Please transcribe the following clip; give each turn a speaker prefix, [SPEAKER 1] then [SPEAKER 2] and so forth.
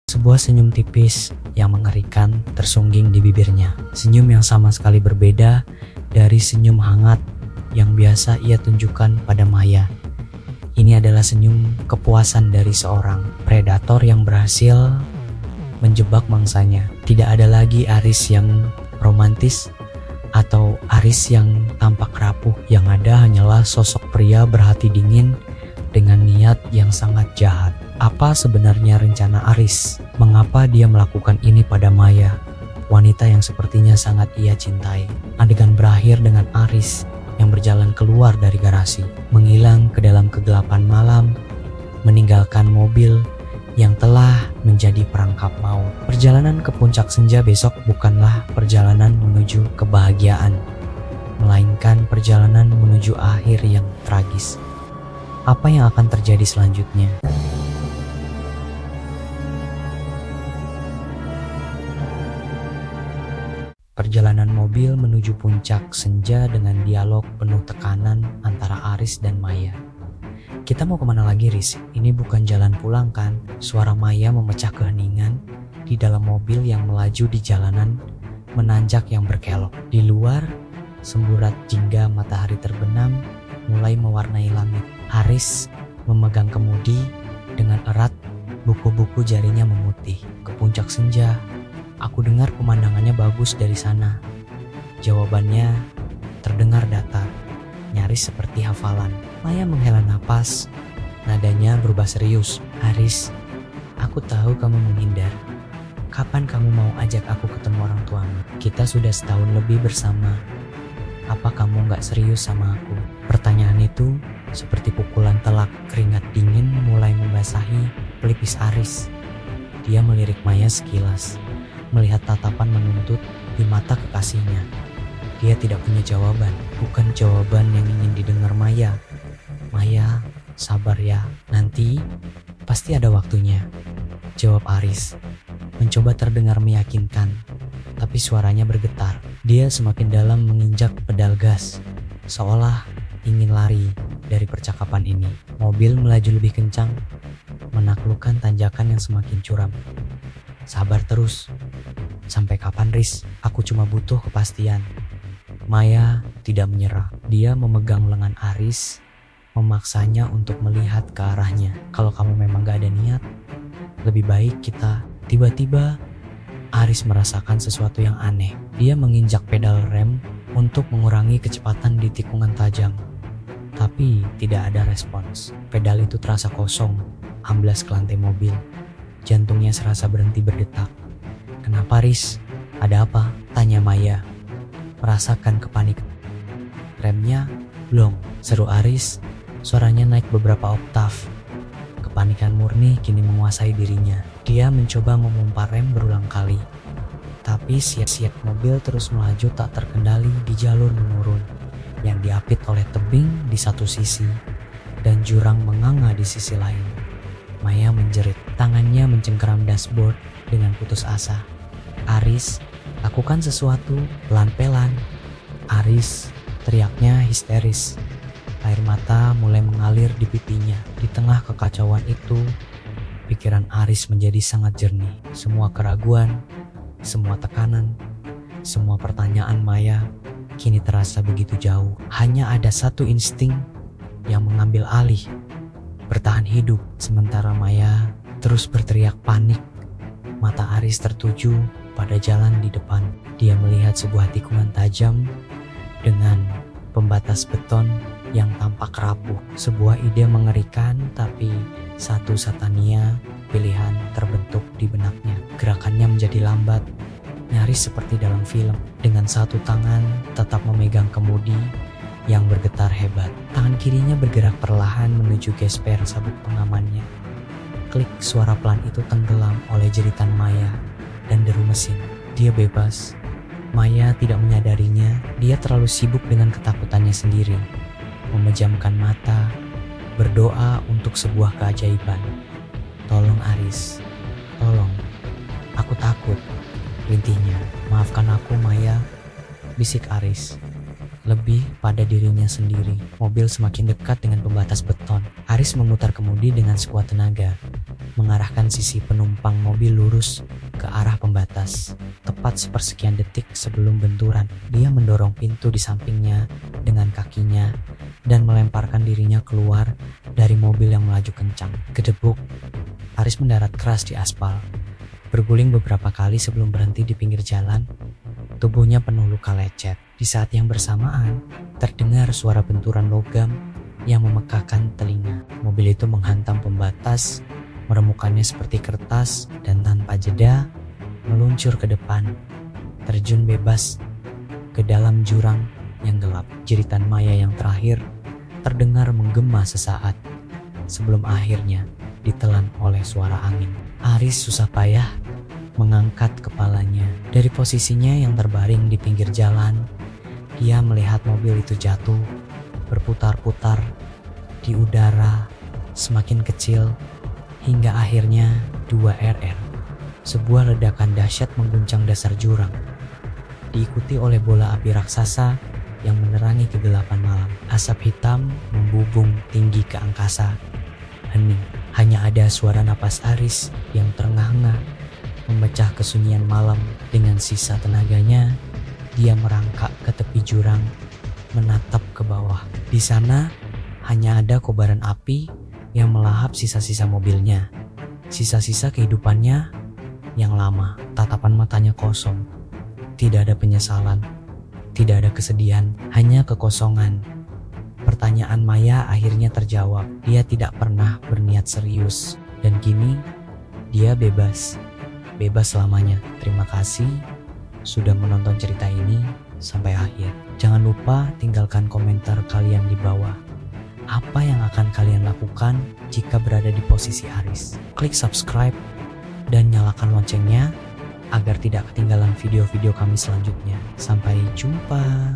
[SPEAKER 1] Sebuah senyum tipis yang mengerikan tersungging di bibirnya. Senyum yang sama sekali berbeda dari senyum hangat yang biasa ia tunjukkan pada Maya. Ini adalah senyum kepuasan dari seorang predator yang berhasil menjebak mangsanya. Tidak ada lagi Aris yang romantis atau Aris yang tampak rapuh. Yang ada hanyalah sosok pria berhati dingin dengan niat yang sangat jahat. Apa sebenarnya rencana Aris? Mengapa dia melakukan ini pada Maya, wanita yang sepertinya sangat ia cintai? Adegan berakhir dengan Aris yang berjalan keluar dari garasi, menghilang ke dalam kegelapan malam, meninggalkan mobil yang telah menjadi perangkap maut. Perjalanan ke puncak senja besok bukanlah perjalanan menuju kebahagiaan, melainkan perjalanan menuju akhir yang tragis. Apa yang akan terjadi selanjutnya? Perjalanan mobil menuju puncak senja dengan dialog penuh tekanan antara Aris dan Maya. Kita mau kemana lagi, Riz? Ini bukan jalan pulang kan? Suara Maya memecah keheningan di dalam mobil yang melaju di jalanan menanjak yang berkelok. Di luar, semburat jingga matahari terbenam mulai mewarnai langit. Aris memegang kemudi dengan erat, buku-buku jarinya memutih. Ke puncak senja. Aku dengar pemandangannya bagus dari sana. Jawabannya terdengar datar, nyaris seperti hafalan. Maya menghela napas, nadanya berubah serius. Aris, aku tahu kamu menghindar. Kapan kamu mau ajak aku ketemu orang tuamu? Kita sudah setahun lebih bersama. Apa kamu gak serius sama aku? Pertanyaan itu seperti pukulan telak. Keringat dingin mulai membasahi pelipis Aris. Dia melirik Maya sekilas, melihat tatapan menuntut di mata kekasihnya. Dia tidak punya jawaban, bukan jawaban yang ingin didengar Maya. Maya, sabar ya, nanti pasti ada waktunya, jawab Aris. Mencoba terdengar meyakinkan, tapi suaranya bergetar. Dia semakin dalam menginjak pedal gas, seolah ingin lari dari percakapan ini. Mobil melaju lebih kencang, menaklukkan tanjakan yang semakin curam. Sabar terus. Sampai kapan, Riz? Aku cuma butuh kepastian. Maya tidak menyerah. Dia memegang lengan Aris, memaksanya untuk melihat ke arahnya. Kalau kamu memang gak ada niat, lebih baik kita. Tiba-tiba Aris merasakan sesuatu yang aneh. Dia menginjak pedal rem untuk mengurangi kecepatan di tikungan tajam. Tapi tidak ada respons. Pedal itu terasa kosong, amblas ke lantai mobil. Jantungnya serasa berhenti berdetak. Kenapa, Riz? Ada apa? Tanya Maya, merasakan kepanikan. Remnya belum, seru Aris. Suaranya naik beberapa oktav. Kepanikan murni kini menguasai dirinya. Dia mencoba memompa rem berulang kali, tapi siap-siap mobil terus melaju tak terkendali di jalur menurun yang diapit oleh tebing di satu sisi dan jurang menganga di sisi lain. Maya menjerit, tangannya mencengkeram dashboard dengan putus asa. Aris, lakukan sesuatu, pelan-pelan. Aris, teriaknya histeris. Air mata mulai mengalir di pipinya. Di tengah kekacauan itu, pikiran Aris menjadi sangat jernih. Semua keraguan, semua tekanan, semua pertanyaan Maya kini terasa begitu jauh. Hanya ada satu insting yang mengambil alih, bertahan hidup. Sementara Maya terus berteriak panik. Mata Aris tertuju pada jalan di depan. Dia melihat sebuah tikungan tajam dengan pembatas beton yang tampak rapuh. Sebuah ide mengerikan, tapi satu Satania pilihan terbentuk di benaknya. Gerakannya menjadi lambat, nyaris seperti dalam film. Dengan satu tangan tetap memegang kemudi yang bergetar hebat. Tangan kirinya bergerak perlahan menuju gesper sabuk pengamannya. Klik, suara pelan itu tenggelam oleh jeritan Maya dan deru mesin. Dia bebas. Maya tidak menyadarinya. Dia terlalu sibuk dengan ketakutannya sendiri. Memejamkan mata, berdoa untuk sebuah keajaiban. Tolong Aris, tolong. Aku takut, rintihnya. Maafkan aku Maya, bisik Aris. Lebih pada dirinya sendiri. Mobil semakin dekat dengan pembatas beton. Aris memutar kemudi dengan sekuat tenaga. mengarahkan sisi penumpang mobil lurus ke arah pembatas. Tepat sepersekian detik sebelum benturan, dia mendorong pintu di sampingnya dengan kakinya dan melemparkan dirinya keluar dari mobil yang melaju kencang. Gedebuk, Aris mendarat keras di aspal, berguling beberapa kali sebelum berhenti di pinggir jalan. Tubuhnya penuh luka lecet. Di saat yang bersamaan, terdengar suara benturan logam yang memekakkan telinga. Mobil itu menghantam pembatas, meremukannya seperti kertas, dan tanpa jeda meluncur ke depan, terjun bebas ke dalam jurang yang gelap. Jeritan Maya yang terakhir terdengar menggema sesaat sebelum akhirnya ditelan oleh suara angin. Aris susah payah mengangkat kepalanya. Dari posisinya yang terbaring di pinggir jalan, dia melihat mobil itu jatuh, berputar-putar di udara, semakin kecil, hingga akhirnya 2 RR. Sebuah ledakan dahsyat mengguncang dasar jurang, diikuti oleh bola api raksasa yang menerangi kegelapan malam. Asap hitam membubung tinggi ke angkasa. Hening, hanya ada suara napas Aris yang terengah-engah memecah kesunyian malam. Dengan sisa tenaganya, dia merangkak ke tepi jurang, menatap ke bawah. Di sana hanya ada kobaran api yang melahap sisa-sisa mobilnya, sisa-sisa kehidupannya yang lama. Tatapan matanya kosong, tidak ada penyesalan, tidak ada kesedihan, hanya kekosongan. Pertanyaan Maya akhirnya terjawab. Dia tidak pernah berniat serius, dan kini dia bebas selamanya. Terima kasih sudah menonton cerita ini sampai akhir. Jangan lupa tinggalkan komentar kalian di bawah. Apa yang akan kalian lakukan jika berada di posisi Aris? Klik subscribe dan nyalakan loncengnya agar tidak ketinggalan video-video kami selanjutnya. Sampai jumpa.